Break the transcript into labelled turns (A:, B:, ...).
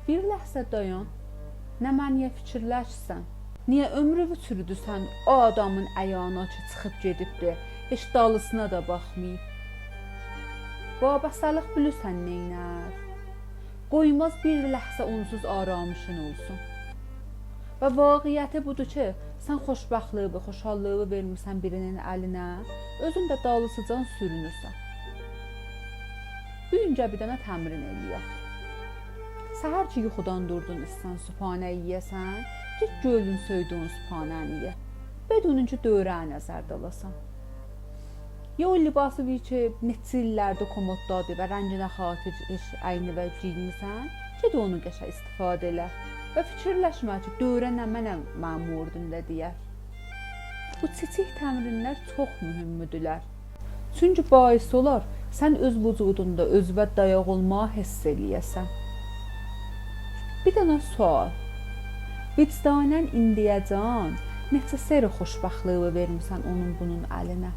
A: Bir ləhzə dayan. Nə məniyə fikirləşsən? Niyə ömrünü sürdüsən o adamın ayağına ki, çıxıb gedibdi, heç dalısına da baxmayıb? Vabəstəlik bilirsən neynər? Qoymaz bir ləhzə onsuz aramışın olsun. Və vaqiyyəti budur ki, sən xoşbəxtliyi, xoşallığı vermirsən birinin əlinə, özün də dalısıcan sürünürsən. Bu güncə bir dənə təmrin eləyək. Səhər ki, yuxudan durdun, istsən sübhanə yeyəsən, git gölün söydüyün sübhanəni ye. Bedunun ki, dövrəyə nəzərdə alasan. Ya o libası bir ki, neçə illərdə komoddadır və rənginə xatir əyni və giyinmirsən, ged onu qəşə istifadə elə. Və fikirləşmə ki, dövrə nə mənə məmurdun da deyər. Bu kiçik təmrinlər çox mühümdürlər. Çünki bais olar, sən öz vücudunda özünə dayaq olmağı hiss eləyəsən. Bir dənə sual. Vicdanən indiyəcən neçə seri xoşbəxtliyi vermirsən onun bunun əlinə?